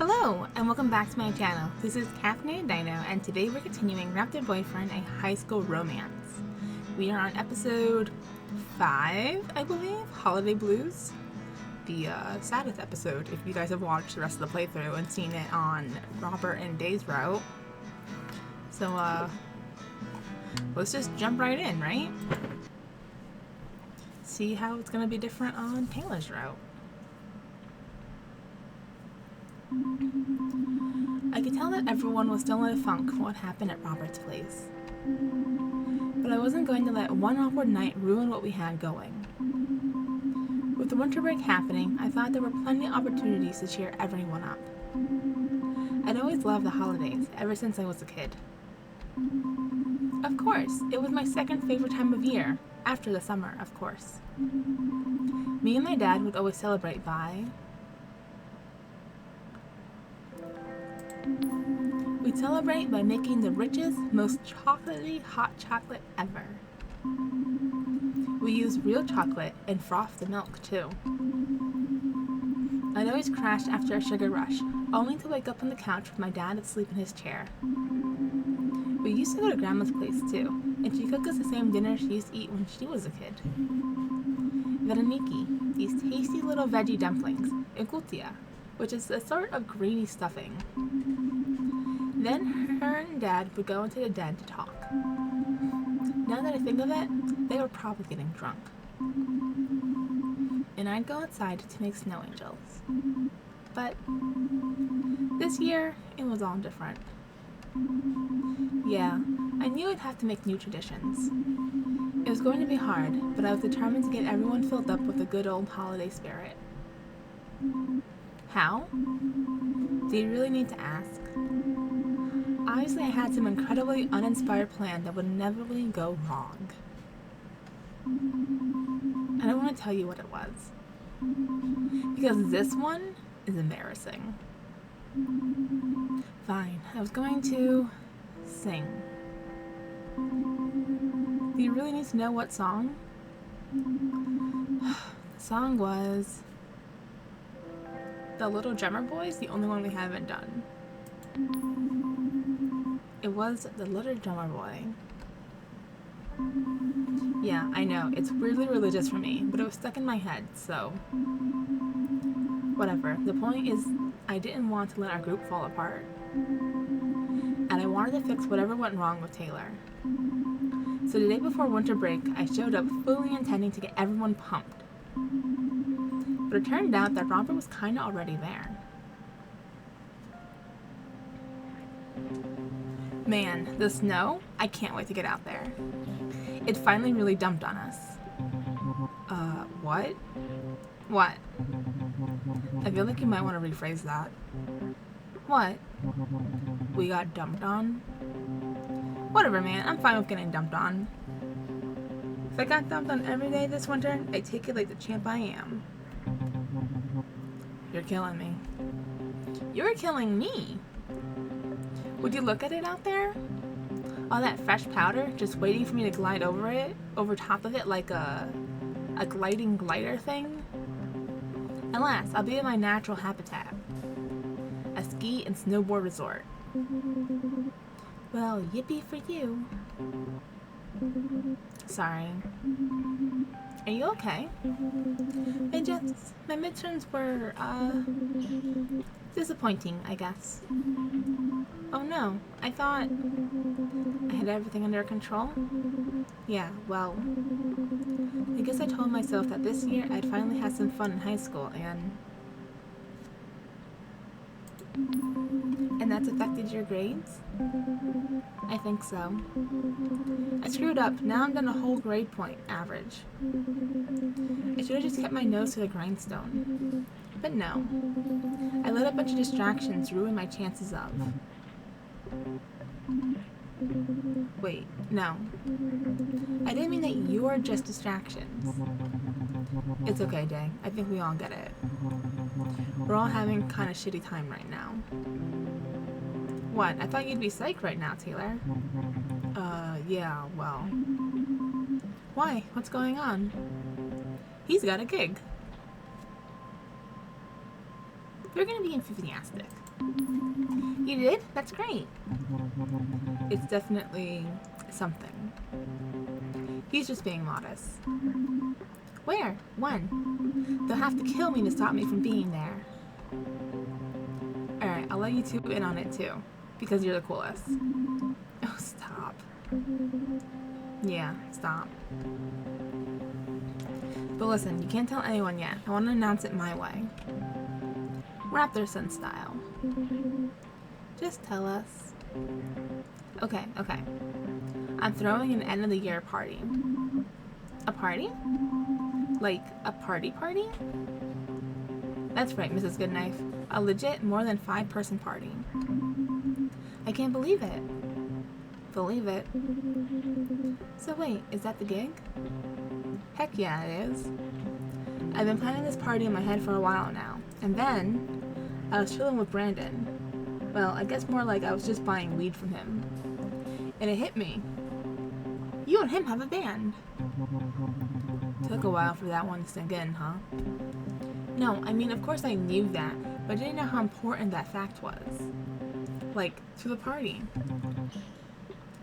Hello, and welcome back to my channel. This is Caffeinated Dino, and today we're continuing Raptor Boyfriend, a high school romance. We are on episode 5, I believe, Holiday Blues. The saddest episode, if you guys have watched the rest of the playthrough and seen it on Robert and Day's route. So, let's just jump right in, right? See how it's gonna be different on Taylor's route. I could tell that everyone was still in a funk from what happened at Robert's place. But I wasn't going to let one awkward night ruin what we had going. With the winter break happening, I thought there were plenty of opportunities to cheer everyone up. I'd always loved the holidays, ever since I was a kid. Of course, it was my second favorite time of year, after the summer, of course. Me and my dad would always celebrate by... We'd celebrate by making the richest, most chocolatey hot chocolate ever. We used real chocolate and frothed the milk, too. I'd always crash after a sugar rush, only to wake up on the couch with my dad asleep in his chair. We used to go to Grandma's place, too, and she cooked us the same dinner she used to eat when she was a kid. Veroniki, these tasty little veggie dumplings, and kutia, which is a sort of grainy stuffing. Then her and Dad would go into the den to talk. Now that I think of it, they were probably getting drunk. And I'd go outside to make snow angels. But this year, it was all different. Yeah, I knew I'd have to make new traditions. It was going to be hard, but I was determined to get everyone filled up with the good old holiday spirit. How? Do you really need to ask? Obviously, I had some incredibly uninspired plan that would inevitably go wrong. I don't want to tell you what it was, because this one is embarrassing. Fine, I was going to sing. Do you really need to know what song? The song was The Little Drummer Boy's the only one we haven't done. It was The Little Drummer Boy. Yeah, I know, it's weirdly religious for me, but it was stuck in my head, so... Whatever. The point is, I didn't want to let our group fall apart. And I wanted to fix whatever went wrong with Taylor. So the day before winter break, I showed up fully intending to get everyone pumped. But it turned out that Robert was kinda already there. Man, the snow? I can't wait to get out there. It finally really dumped on us. What? What? I feel like you might want to rephrase that. What? We got dumped on? Whatever, man. I'm fine with getting dumped on. If I got dumped on every day this winter, I'd take it like the champ I am. You're killing me. You're killing me! Would you look at it out there? All that fresh powder just waiting for me to glide over top of it like a gliding glider thing? Alas, I'll be in my natural habitat. A ski and snowboard resort. Well, yippee for you. Sorry. Are you okay? My midterms were, disappointing, I guess. Oh no, I thought I had everything under control? Yeah, well, I guess I told myself that this year I'd finally have some fun in high school, and that's affected your grades? I think so. I screwed up. Now I'm down a whole grade point average. I should have just kept my nose to the grindstone. But no. I let a bunch of distractions ruin my chances of... Wait, no. I didn't mean that you're just distractions. It's okay, Day. I think we all get it. We're all having kind of shitty time right now. What? I thought you'd be psyched right now, Taylor. Yeah, well... Why? What's going on? He's got a gig. You're gonna be enthusiastic. did? That's great. It's definitely something. He's just being modest. Where? When? They'll have to kill me to stop me from being there. Alright, I'll let you two in on it too. Because you're the coolest. Oh, stop. Yeah, stop. But listen, you can't tell anyone yet. I want to announce it my way. Raptor Sun style. Just tell us. Okay. I'm throwing an end of the year party. A party? Like, a party? That's right, Mrs. Goodknife. A legit more than 5-person party. I can't believe it. Believe it. So wait, is that the gig? Heck yeah, it is. I've been planning this party in my head for a while now. And then, I was chilling with Brandon. Well, I guess more like I was just buying weed from him. And it hit me. You and him have a band. Took a while for that one to sink in, huh? No, I mean, of course I knew that, but I didn't know how important that fact was. Like, to the party.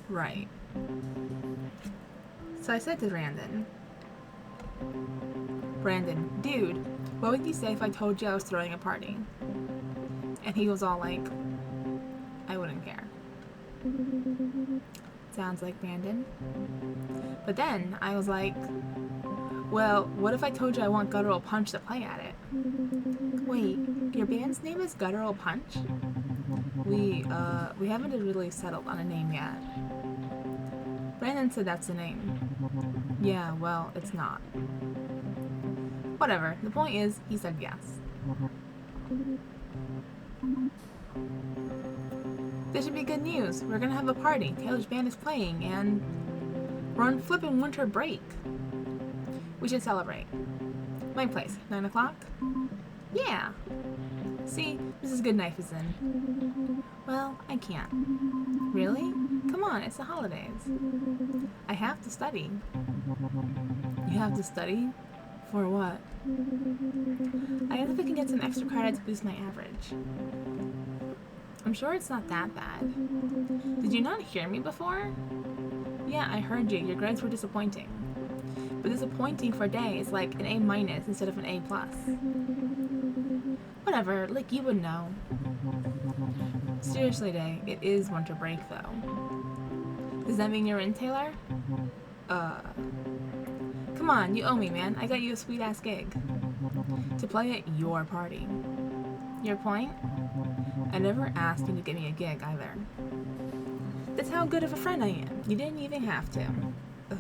Right. So I said to Brandon, dude, what would you say if I told you I was throwing a party? And he was all like, I wouldn't care. Sounds like Brandon. But then I was like, well, what if I told you I want Guttural Punch to play at it? Wait, your band's name is Guttural Punch? We haven't really settled on a name yet. Brandon said that's the name. Yeah, well, it's not. Whatever, the point is, he said yes. This should be good news. We're gonna have a party. Taylor's band is playing, and we're on flippin' winter break. We should celebrate. My place, 9 o'clock? Yeah. See, Mrs. Goodknife is in. Well, I can't. Really? Come on, it's the holidays. I have to study. You have to study? For what? I guess if I can get some extra credit to boost my average. I'm sure it's not that bad. Did you not hear me before? Yeah, I heard you. Your grades were disappointing. But disappointing for Day is like an A- instead of an A+. Whatever, like you would know. Seriously, Day, it is winter break though. Does that mean you're in, Taylor? Come on, you owe me, man. I got you a sweet-ass gig. To play at your party. Your point? I never asked you to give me a gig, either. That's how good of a friend I am. You didn't even have to. Ugh.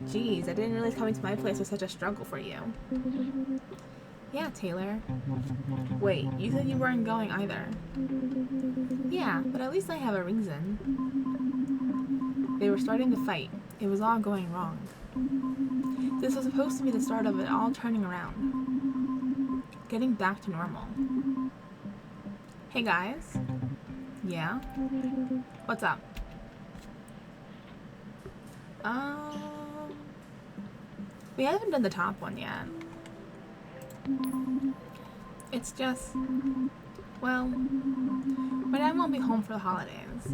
Jeez, I didn't realize coming to my place was such a struggle for you. Yeah, Taylor. Wait, you said you weren't going either. Yeah, but at least I have a reason. They were starting to fight. It was all going wrong. This was supposed to be the start of it all turning around. Getting back to normal. Hey guys. Yeah? What's up? We haven't done the top one yet. It's just, well, my dad won't be home for the holidays.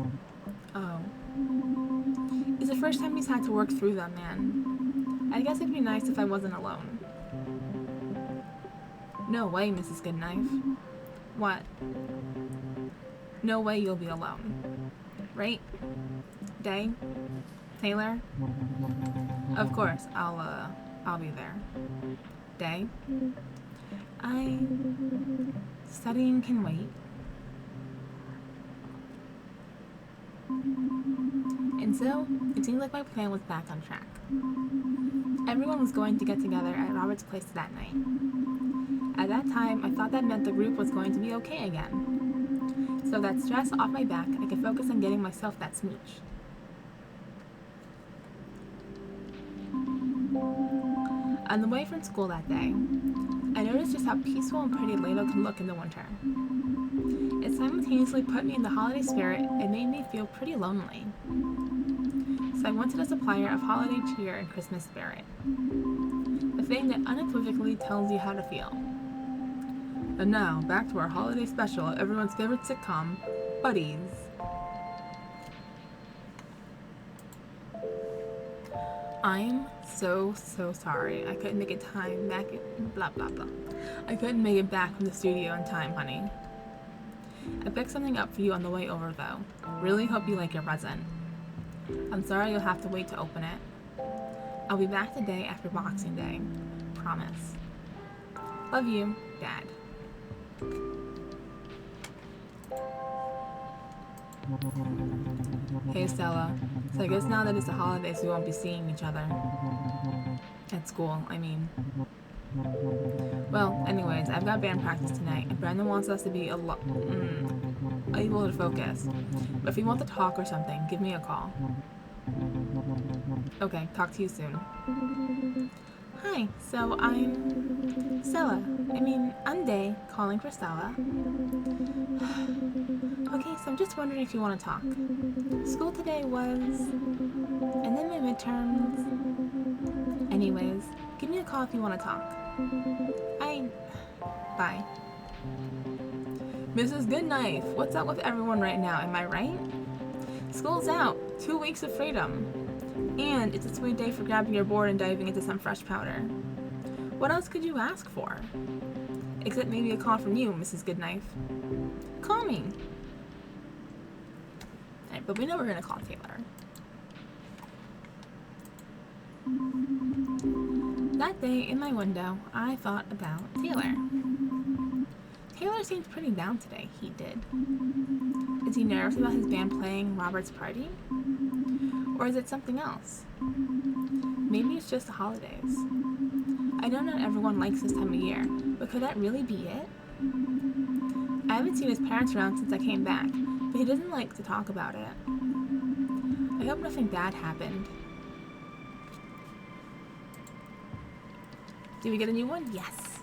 Oh. It's the first time he's had to work through them, man. I guess it'd be nice if I wasn't alone. No way, Mrs. Goodknife. What? No way you'll be alone. Right? Day? Taylor? Of course, I'll be there. Day? Studying can wait. And so, it seemed like my plan was back on track. Everyone was going to get together at Robert's place that night. At that time, I thought that meant the group was going to be okay again. So that stress off my back, I could focus on getting myself that smooch. On the way from school that day, I noticed just how peaceful and pretty Lado can look in the winter. It simultaneously put me in the holiday spirit and made me feel pretty lonely. So I went to the supplier of holiday cheer and Christmas spirit. The thing that unequivocally tells you how to feel. And now, back to our holiday special of everyone's favorite sitcom, Buddies. I'm so sorry. I couldn't make it I couldn't make it back from the studio in time, honey. I picked something up for you on the way over, though. Really hope you like your present. I'm sorry you'll have to wait to open it. I'll be back the day after Boxing Day. Promise. Love you, Dad. Hey, Stella. So I guess now that it's the holidays, we won't be seeing each other. At school, I mean. Well, anyways, I've got band practice tonight, and Brandon wants us to be able to focus. But if you want to talk or something, give me a call. Okay, talk to you soon. Hi, so I'm Stella. I'm Day, calling for Stella. Okay, so I'm just wondering if you want to talk. School today was... and then my midterms... Anyways, give me a call if you want to talk. Bye. Mrs. Goodknife, what's up with everyone right now, am I right? School's out. 2 weeks of freedom. And it's a sweet day for grabbing your board and diving into some fresh powder. What else could you ask for? Except maybe a call from you, Mrs. Goodknife. Call me. Alright, but we know we're gonna call Taylor. That day in my window, I thought about Taylor. Taylor seemed pretty down today, he did. Is he nervous about his band playing Robert's party? Or is it something else? Maybe it's just the holidays. I know not everyone likes this time of year, but could that really be it? I haven't seen his parents around since I came back, but he doesn't like to talk about it. I hope nothing bad happened. Did we get a new one? Yes!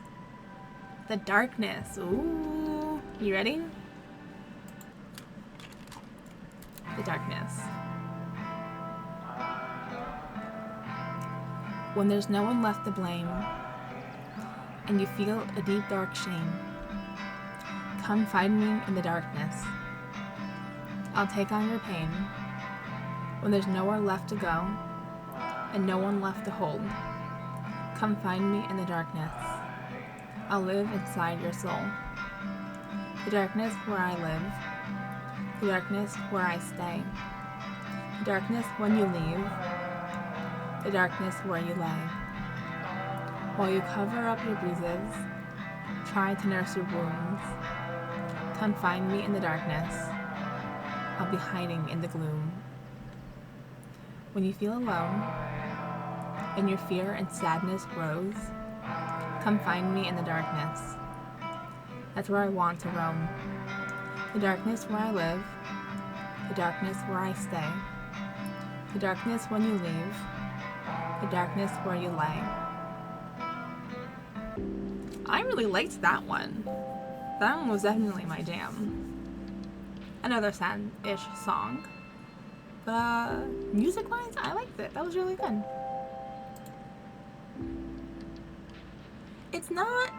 The Darkness. Ooh. You ready? The Darkness. When there's no one left to blame, and you feel a deep dark shame, come find me in the darkness. I'll take on your pain. When there's nowhere left to go, and no one left to hold, come find me in the darkness. I'll live inside your soul. The darkness where I live. The darkness where I stay. The darkness when you leave. The darkness where you lay. While you cover up your bruises, try to nurse your wounds. Come find me in the darkness. I'll be hiding in the gloom. When you feel alone, and your fear and sadness grows, come find me in the darkness. That's where I want to roam. The darkness where I live. The darkness where I stay. The darkness when you leave. The darkness where you lay. I really liked that one. That one was definitely my jam. Another sad-ish song. But music-wise, I liked it. That was really good. It's not...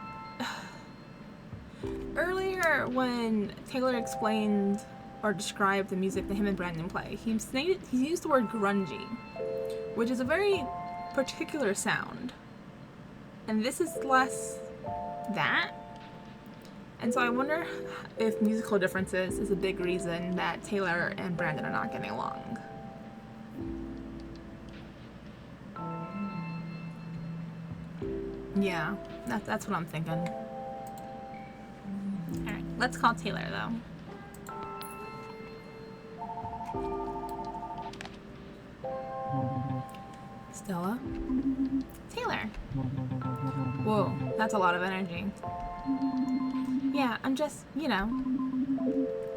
Earlier, when Taylor explained or described the music that him and Brandon play, he used the word grungy, which is a very particular sound. And this is less that. And so I wonder if musical differences is a big reason that Taylor and Brandon are not getting along. Yeah, that's what I'm thinking. Alright, let's call Taylor though. Stella? Taylor! Whoa, that's a lot of energy. Yeah, I'm just,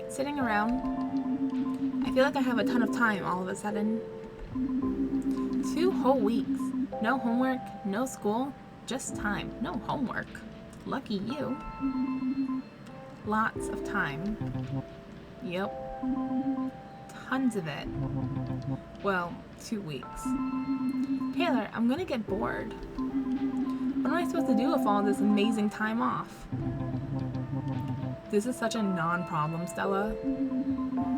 sitting around. I feel like I have a ton of time all of a sudden. 2 whole weeks. No homework, no school, just time. No homework. Lucky you. Lots of time. Yep. Tons of it. Well, 2 weeks. Taylor, I'm gonna get bored. What am I supposed to do with all this amazing time off? This is such a non-problem, Stella.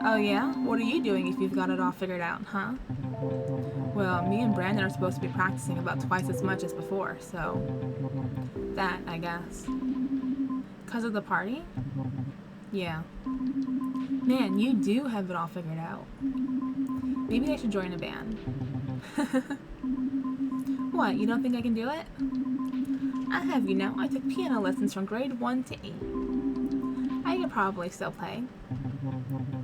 Oh yeah? What are you doing if you've got it all figured out, huh? Well, me and Brandon are supposed to be practicing about twice as much as before, so... that, I guess. 'Cause of the party? Yeah. Man, you do have it all figured out. Maybe I should join a band. What, you don't think I can do it? I have, you know. I took piano lessons from grade 1 to 8. I could probably still play.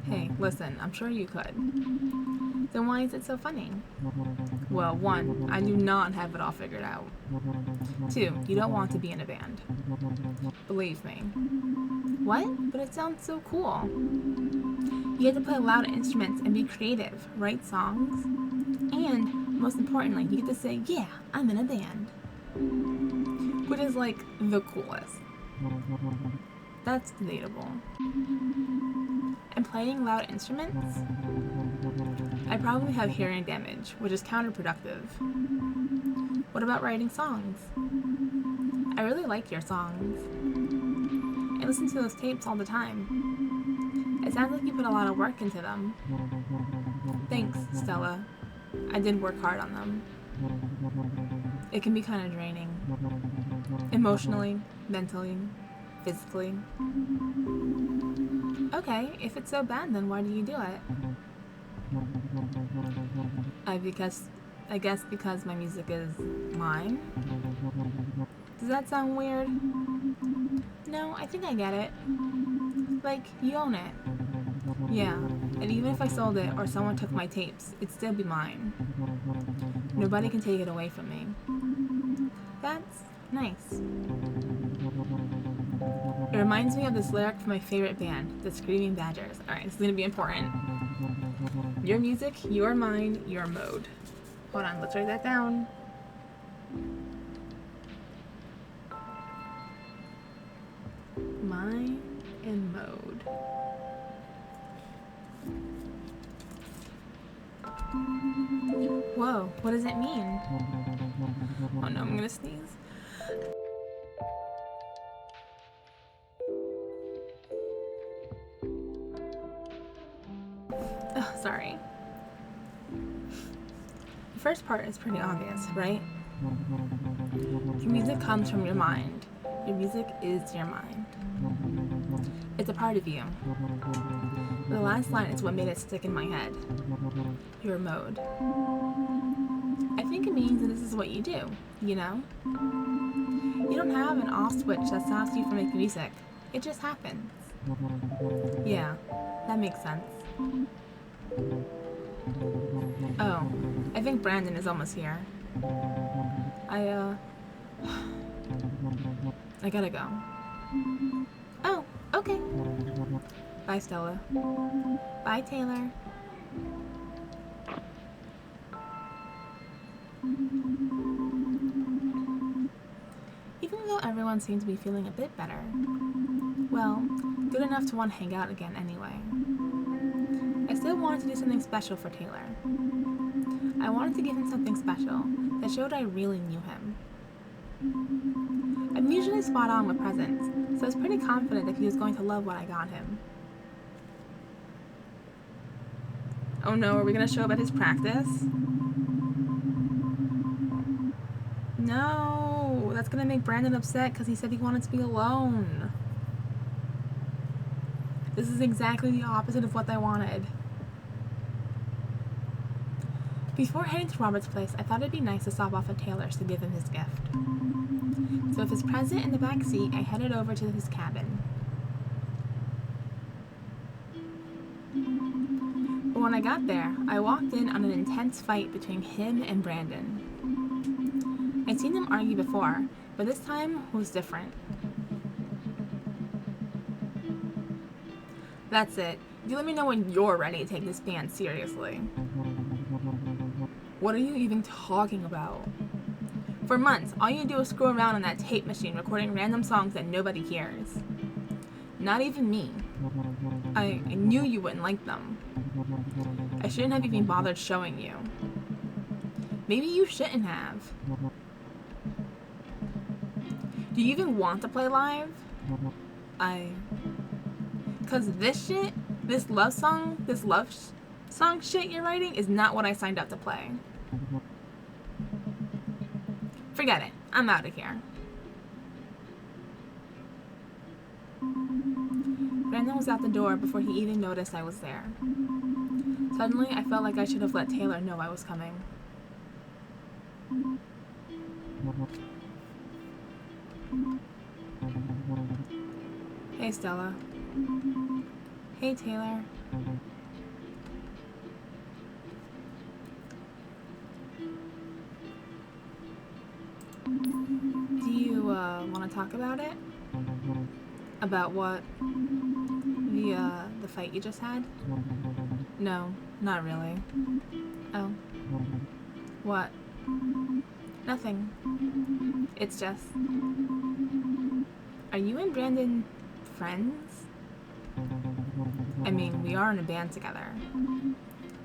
Hey, listen, I'm sure you could. Then why is it so funny? Well, 1, I do not have it all figured out. 2, you don't want to be in a band. Believe me. What? But it sounds so cool. You get to play loud instruments and be creative, write songs, and, most importantly, you get to say, yeah, I'm in a band. Which is like the coolest. That's debatable. And playing loud instruments? I probably have hearing damage, which is counterproductive. What about writing songs? I really like your songs. I listen to those tapes all the time. It sounds like you put a lot of work into them. Thanks, Stella. I did work hard on them. It can be kind of draining. Emotionally, mentally, physically. Okay, if it's so bad, then why do you do it? I guess because my music is mine. Does that sound weird? No, I think I get it. Like, you own it. Yeah, and even if I sold it or someone took my tapes, it'd still be mine. Nobody can take it away from me. That's nice. It reminds me of this lyric from my favorite band, the Screaming Badgers. Alright, this is gonna be important. Your music, your mind, your mode. Hold on, let's write that down. Mind and mode. Whoa, what does it mean? Oh no, I'm gonna sneeze. Oh, sorry. The first part is pretty obvious, right? Your music comes from your mind. Your music is your mind. It's a part of you. The last line is what made it stick in my head. Your mode. I think it means that this is what you do, you know? You don't have an off switch that stops you from making music. It just happens. Yeah, that makes sense. Oh, I think Brandon is almost here. I gotta go. Oh, okay. Bye, Stella. Bye, Taylor. Even though everyone seems to be feeling a bit better, well, good enough to want to hang out again anyway. I still wanted to do something special for Taylor. I wanted to give him something special that showed I really knew him. I'm usually spot on with presents, so I was pretty confident that he was going to love what I got him. Oh no, are we gonna show up at his practice? No, that's gonna make Brandon upset because he said he wanted to be alone. This is exactly the opposite of what I wanted. Before heading to Robert's place, I thought it'd be nice to stop off at Taylor's to give him his gift. So with his present in the back seat, I headed over to his cabin. But when I got there, I walked in on an intense fight between him and Brandon. I'd seen them argue before, but this time was different. That's it. You let me know when you're ready to take this band seriously. What are you even talking about? For months, all you do is screw around on that tape machine recording random songs that nobody hears. Not even me. I knew you wouldn't like them. I shouldn't have even bothered showing you. Maybe you shouldn't have. Do you even want to play live? Because this love song shit you're writing is not what I signed up to play. Forget it. I'm out of here. Brandon was out the door before he even noticed I was there. Suddenly, I felt like I should have let Taylor know I was coming. Hey, Stella. Hey, Taylor. Do you want to talk about it? About what? The fight you just had? No, not really. Oh. What? Nothing. It's just... Are you and Brandon friends? I mean, we are in a band together.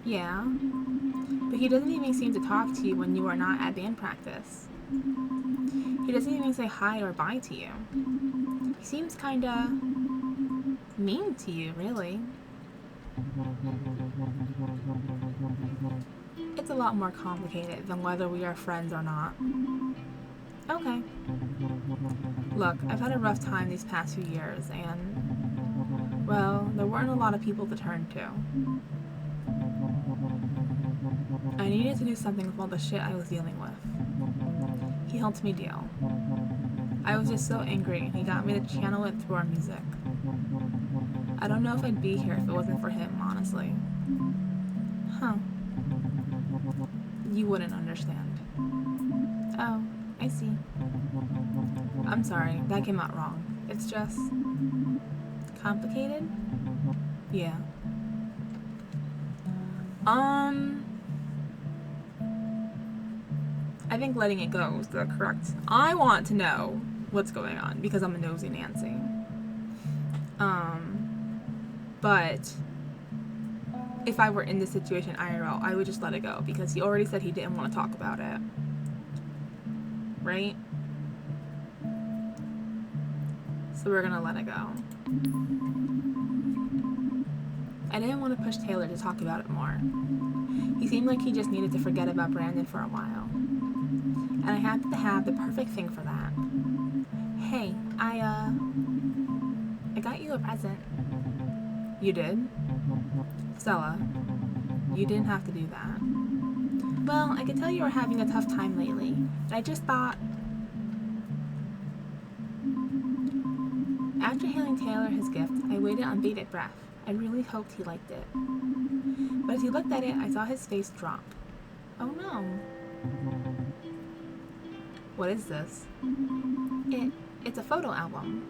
Yeah. But he doesn't even seem to talk to you when you are not at band practice. He doesn't even say hi or bye to you. He seems kinda... mean to you, really. It's a lot more complicated than whether we are friends or not. Okay. Look, I've had a rough time these past few years, and... well, there weren't a lot of people to turn to. I needed to do something with all the shit I was dealing with. He helped me deal. I was just so angry, and he got me to channel it through our music. I don't know if I'd be here if it wasn't for him, honestly. Huh. You wouldn't understand. Oh, I see. I'm sorry, that came out wrong. It's just... complicated? Yeah. I think letting it go is the correct... I want to know what's going on, because I'm a nosy Nancy. But if I were in this situation IRL, I would just let it go, because he already said he didn't want to talk about it. Right? So we're gonna let it go. I didn't want to push Taylor to talk about it more. He seemed like he just needed to forget about Brandon for a while. And I happened to have the perfect thing for that. Hey, I got you a present. You did? Stella, you didn't have to do that. Well, I could tell you were having a tough time lately, and I just thought... After handing Taylor his gift, I waited on bated breath. I really hoped he liked it. But as he looked at it, I saw his face drop. Oh no. What is this? It's a photo album.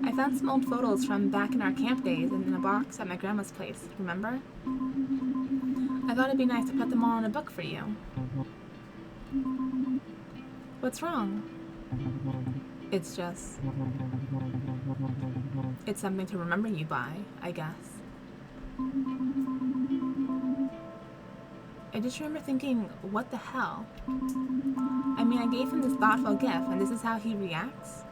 I found some old photos from back in our camp days in a box at my grandma's place, remember? I thought it'd be nice to put them all in a book for you. What's wrong? It's just... it's something to remember you by, I guess. I just remember thinking, what the hell? I mean, I gave him this thoughtful gift, and this is how he reacts?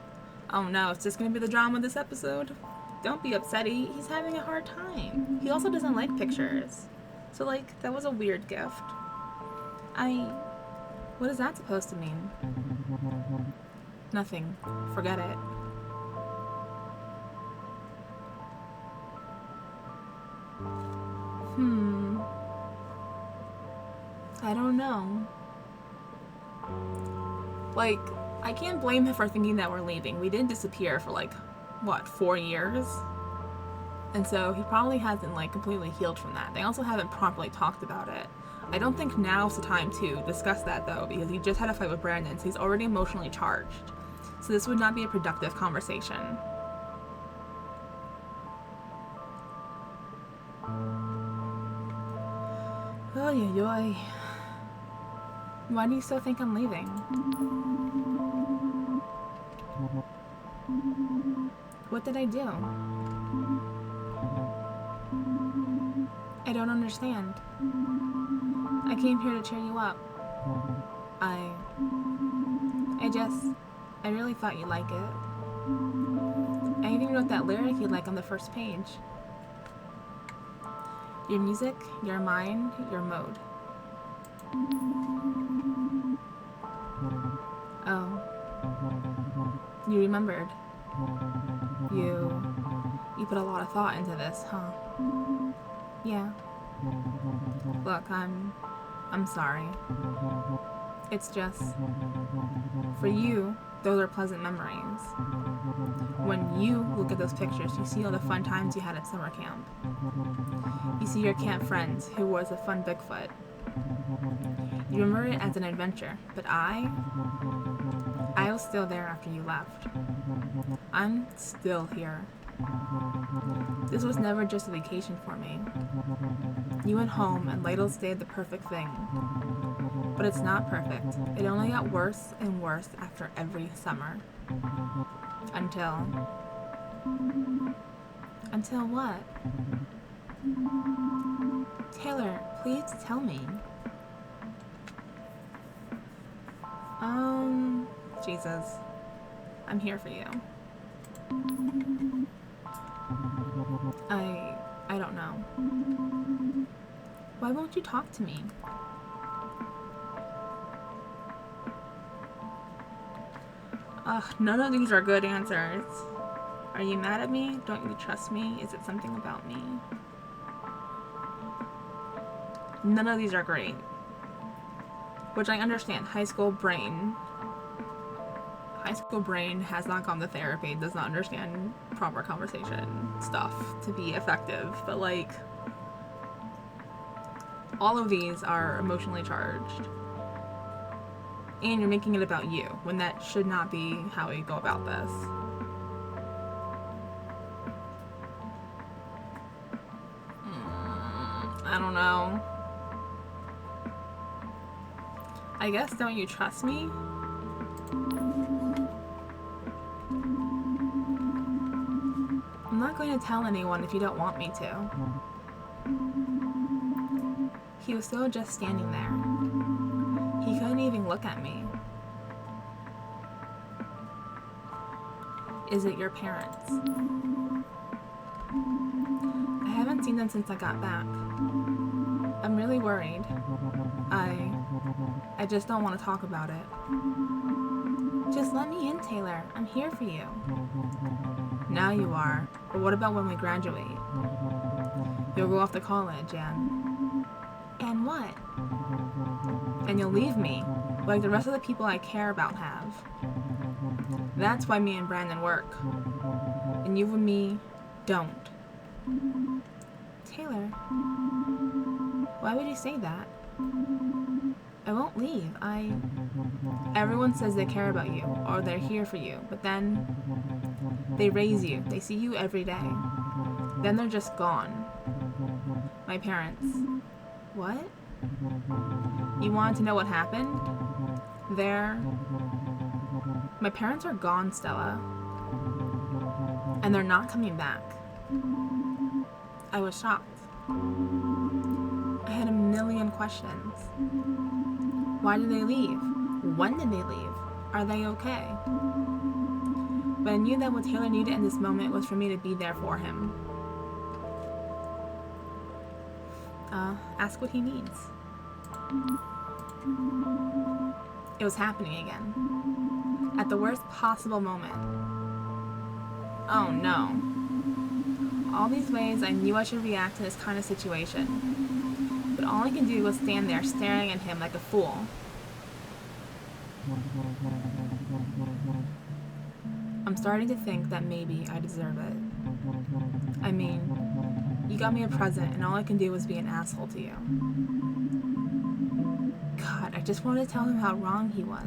Oh no, it's just gonna be the drama of this episode. Don't be upset, he's having a hard time. He also doesn't like pictures. So, like, that was a weird gift. What is that supposed to mean? Nothing. Forget it. I don't know. Like, I can't blame him for thinking that we're leaving. We didn't disappear for, like, what, 4 years? And so he probably hasn't, like, completely healed from that. They also haven't properly talked about it. I don't think now's the time to discuss that, though, because he just had a fight with Brandon, so he's already emotionally charged. So this would not be a productive conversation. Oy, oy, oy. Why do you still think I'm leaving? What did I do? I don't understand. I came here to cheer you up. I really thought you'd like it. I even wrote that lyric you like on the first page. Your music, your mind, your mode. Oh. You remembered. You put a lot of thought into this, huh? Yeah. Look, I'm sorry. It's just, for you, those are pleasant memories. When you look at those pictures, you see all the fun times you had at summer camp. You see your camp friends who was a fun Bigfoot. You remember it as an adventure, but I was still there after you left. I'm still here. This was never just a vacation for me. You went home and Ladle stayed the perfect thing. But it's not perfect. It only got worse and worse after every summer. Until what? Taylor, please tell me. Jesus. I'm here for you. I don't know. Why won't you talk to me? Ugh, none of these are good answers. Are you mad at me? Don't you trust me? Is it something about me? None of these are great. Which I understand. High school brain has not gone to therapy, does not understand proper conversation stuff to be effective. But like, all of these are emotionally charged. And you're making it about you, when that should not be how we go about this. I don't know. I guess, don't you trust me? I'm not going to tell anyone if you don't want me to. He was still just standing there. He couldn't even look at me. Is it your parents? I haven't seen them since I got back. I'm really worried. I just don't want to talk about it. Just let me in, Taylor. I'm here for you. Now you are. But what about when we graduate? You'll go off to college and what? And you'll leave me, like the rest of the people I care about have. That's why me and Brandon work. And you and me don't. Taylor, why would you say that? I won't leave. Everyone says they care about you, or they're here for you, but then they raise you. They see you every day. Then they're just gone. My parents. What? You wanted to know what happened? My parents are gone, Stella. And they're not coming back. I was shocked. I had a million questions. Why did they leave? When did they leave? Are they okay? But I knew that what Taylor needed in this moment was for me to be there for him. Ask what he needs. It was happening again. At the worst possible moment. Oh no. All these ways I knew I should react to this kind of situation. But all I could do was stand there staring at him like a fool. I'm starting to think that maybe I deserve it. I mean, you got me a present and all I can do was be an asshole to you. God, I just wanted to tell him how wrong he was.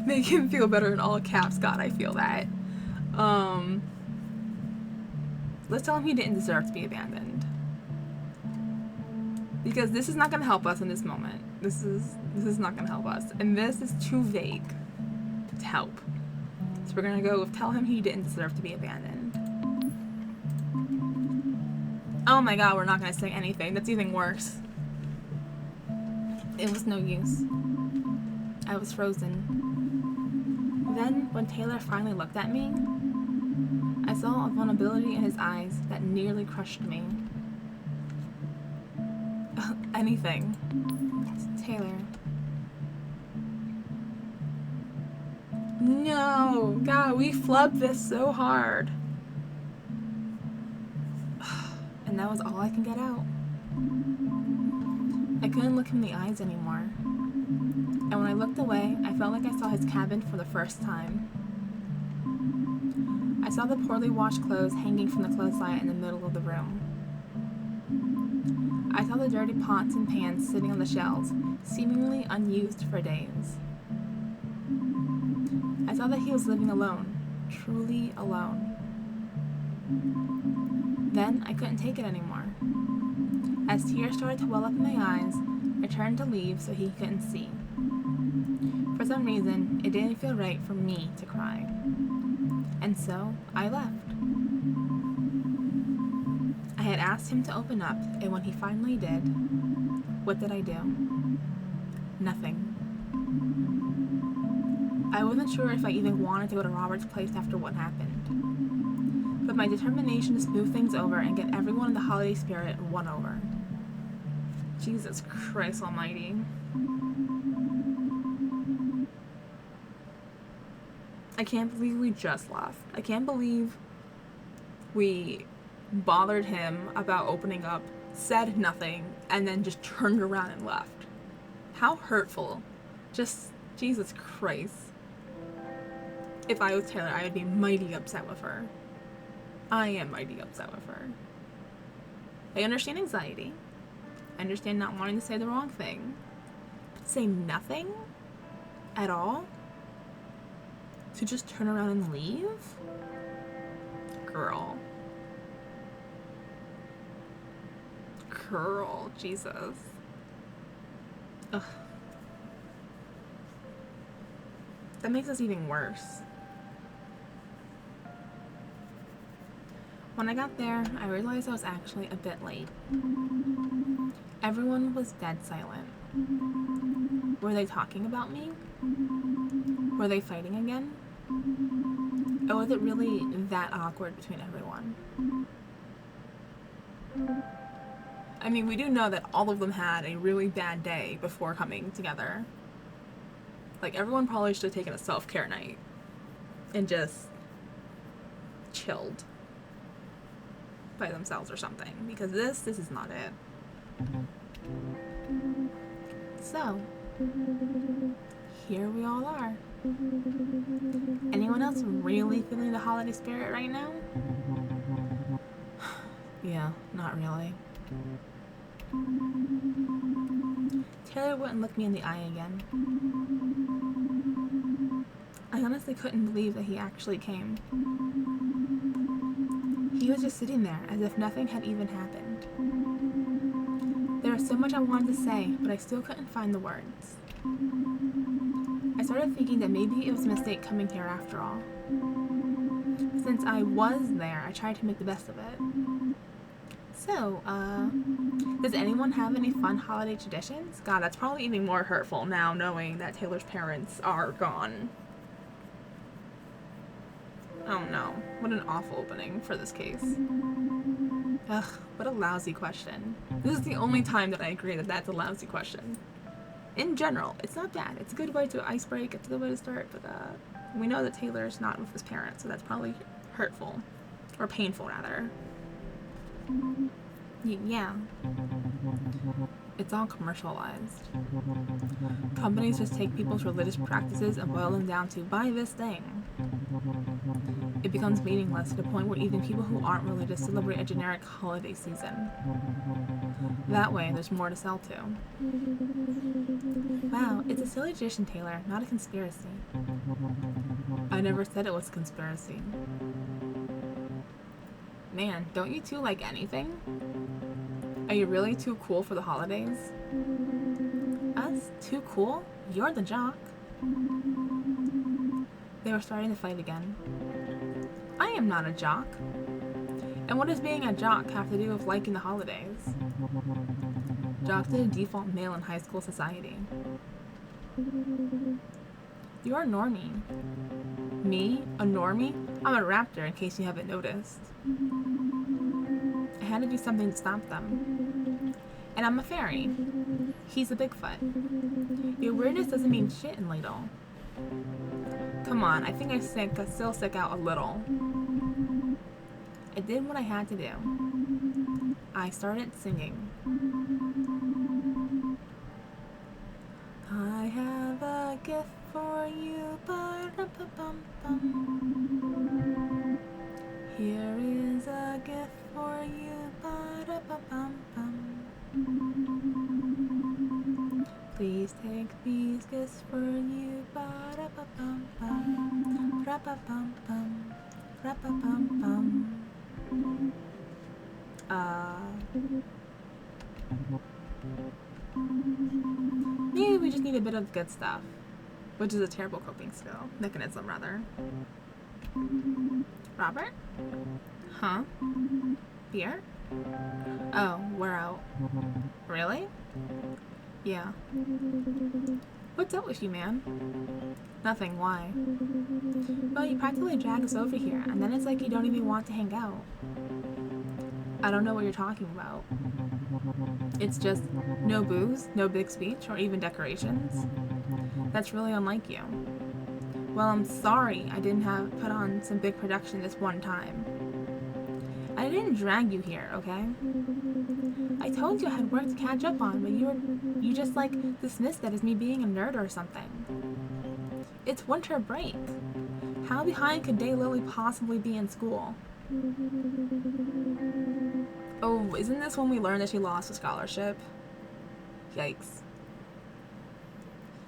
Make him feel better in all caps. God, I feel that. Let's tell him he didn't deserve to be abandoned. Because this is not going to help us in this moment. This is not going to help us. And this is too vague to help. So we're going to go with tell him he didn't deserve to be abandoned. Oh my god, we're not going to say anything. That's even worse. It was no use. I was frozen. Then, when Taylor finally looked at me, I saw a vulnerability in his eyes that nearly crushed me. Anything. Taylor. No! God, we flubbed this so hard. And that was all I can get out. I couldn't look him in the eyes anymore. And when I looked away, I felt like I saw his cabin for the first time. I saw the poorly washed clothes hanging from the clothesline in the middle of the room. I saw the dirty pots and pans sitting on the shelves, seemingly unused for days. I saw that he was living alone, truly alone. Then I couldn't take it anymore. As tears started to well up in my eyes, I turned to leave so he couldn't see. For some reason, it didn't feel right for me to cry. And so, I left. I had asked him to open up, and when he finally did, what did I do? Nothing. I wasn't sure if I even wanted to go to Robert's place after what happened. But my determination to smooth things over and get everyone in the holiday spirit won over. Jesus Christ almighty. I can't believe we just left. I can't believe we bothered him about opening up, said nothing, and then just turned around and left. How hurtful. Just, Jesus Christ. If I was Taylor, I would be mighty upset with her. I am mighty upset with her. I understand anxiety. I understand not wanting to say the wrong thing. But say nothing at all? To just turn around and leave? Girl. Girl, Jesus. Ugh. That makes us even worse. When I got there, I realized I was actually a bit late. Everyone was dead silent. Were they talking about me? Were they fighting again? Or was it really that awkward between everyone? I mean, we do know that all of them had a really bad day before coming together. Like, everyone probably should have taken a self-care night and just chilled by themselves or something, because this is not it. So, here we all are. Anyone else really feeling the holiday spirit right now? Yeah, not really. Taylor wouldn't look me in the eye again. I honestly couldn't believe that he actually came. He was just sitting there as if nothing had even happened. There was so much I wanted to say, but I still couldn't find the words. I started thinking that maybe it was a mistake coming here after all. Since I was there, I tried to make the best of it. So, does anyone have any fun holiday traditions? God, that's probably even more hurtful now knowing that Taylor's parents are gone. Oh no, what an awful opening for this case. Ugh, what a lousy question. This is the only time that I agree that that's a lousy question. In general, it's not bad. It's a good way to ice break, it's a good way to start, but we know that Taylor's not with his parents, so that's probably hurtful. Or painful, rather. Yeah. It's all commercialized. Companies just take people's religious practices and boil them down to buy this thing. It becomes meaningless to the point where even people who aren't religious celebrate a generic holiday season. That way, there's more to sell to. Wow, it's a silly tradition, Taylor, not a conspiracy. I never said it was a conspiracy. Man, don't you two like anything? Are you really too cool for the holidays? Us? Too cool? You're the jock. They were starting to fight again. I am not a jock. And what does being a jock have to do with liking the holidays? Jocks are the default male in high school society. You're a normie. Me? A normie? I'm a raptor, in case you haven't noticed. I had to do something to stop them. And I'm a fairy. He's a Bigfoot. Your weirdness doesn't mean shit in Ladle. Come on, I think I still stick out a little. I did what I had to do. I started singing. I have a gift for you, ba-da-ba-bum-bum. Here is a gift for you, ba-da-ba-bum-bum. Please take these gifts for you, ba-da-ba-bum-bum, ra-ba-bum-bum, ra-ba-bum-bum. Maybe we just need a bit of good stuff, which is a terrible coping skill. Mechanism, rather. Robert? Huh? Beer? Oh, we're out. Really? Yeah. What's up with you, man? Nothing, why? Well, you practically drag us over here, and then it's like you don't even want to hang out. I don't know what you're talking about. It's just no booze, no big speech, or even decorations. That's really unlike you. Well, I'm sorry I didn't put on some big production this one time. I didn't drag you here, okay? I told you I had work to catch up on, but you just like dismissed that as me being a nerd or something. It's winter break. How behind could Daylily possibly be in school? Oh, isn't this when we learned that she lost a scholarship? Yikes.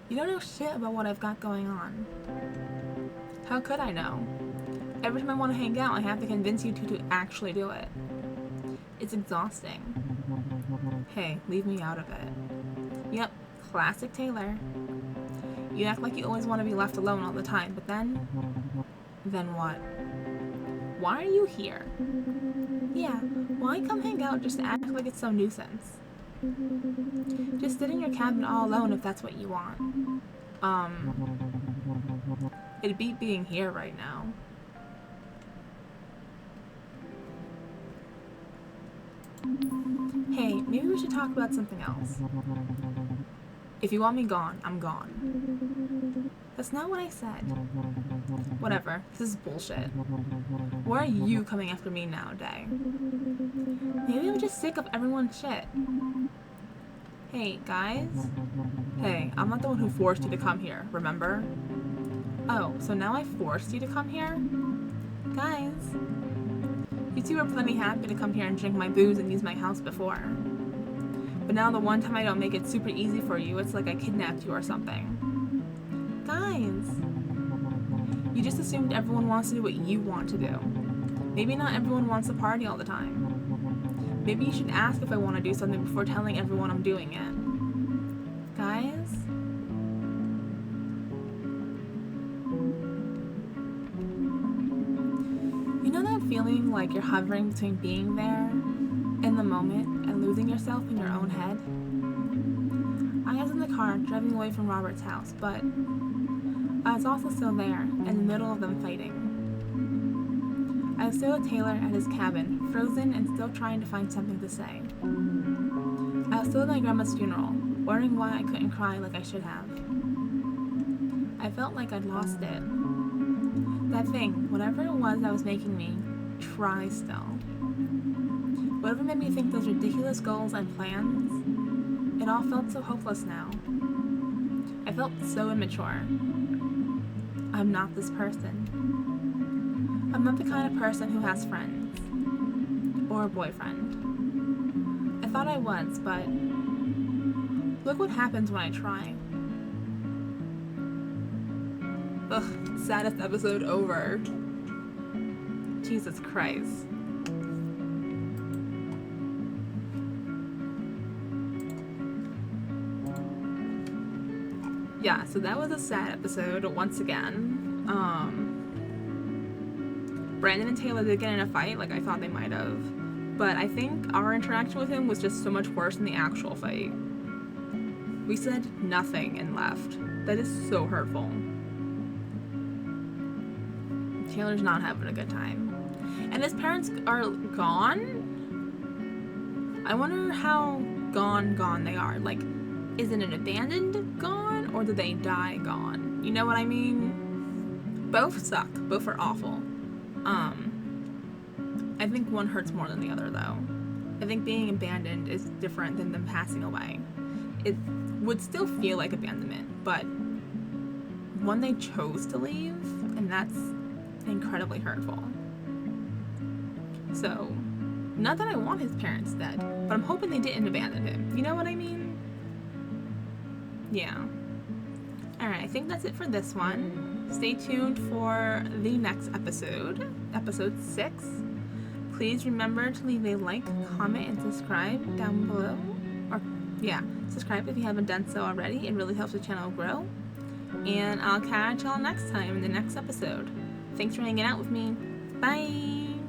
You don't know shit about what I've got going on. How could I know? Every time I want to hang out, I have to convince you to actually do it. It's exhausting. Hey, leave me out of it. Yep, classic Taylor. You act like you always want to be left alone all the time, but then... Then what? Why are you here? Yeah, why come hang out just to act like it's some nuisance? Just sit in your cabin all alone if that's what you want. It'd beat being here right now. Hey, maybe we should talk about something else. If you want me gone, I'm gone. That's not what I said. Whatever, this is bullshit. Why are you coming after me now, Day? Maybe I'm just sick of everyone's shit. Hey, guys? Hey, I'm not the one who forced you to come here, remember? Oh, so now I forced you to come here? Guys? You two were plenty happy to come here and drink my booze and use my house before. But now the one time I don't make it super easy for you, it's like I kidnapped you or something. Guys! You just assumed everyone wants to do what you want to do. Maybe not everyone wants to Party all the time. Maybe you should ask if I want to do something before telling everyone I'm doing it. Guys? You know that feeling like you're hovering between being there, in the moment, and losing yourself in your own head? I was in the car, driving away from Robert's house, but I was also still there, in the middle of them fighting. I was still with Taylor at his cabin, frozen and still trying to find something to say. I was still at my grandma's funeral, wondering why I couldn't cry like I should have. I felt like I'd lost it. That thing, whatever it was that was making me, try still. Whatever made me think those ridiculous goals and plans, it all felt so hopeless now. I felt so immature. I'm not this person. I'm not the kind of person who has friends. Or a boyfriend. I thought I was, but look what happens when I try. Ugh, saddest episode over. Jesus Christ. Yeah, so that was a sad episode once again. Brandon and Taylor did get in a fight, like I thought they might have. But I think our interaction with him was just so much worse than the actual fight. We said nothing and left. That is so hurtful. Taylor's not having a good time. And his parents are gone? I wonder how gone they are. Like, is it an abandoned gone, or did they die gone? You know what I mean? Both suck. Both are awful. I think one hurts more than the other, though. I think being abandoned is different than them passing away. It would still feel like abandonment, but one they chose to leave, and that's incredibly hurtful. So, not that I want his parents dead, but I'm hoping they didn't abandon him. You know what I mean? Yeah. Alright, I think that's it for this one. Stay tuned for the next episode, episode 6. Please remember to leave a like, comment, and subscribe down below. Subscribe if you haven't done so already. It really helps the channel grow. And I'll catch y'all next time in the next episode. Thanks for hanging out with me. Bye!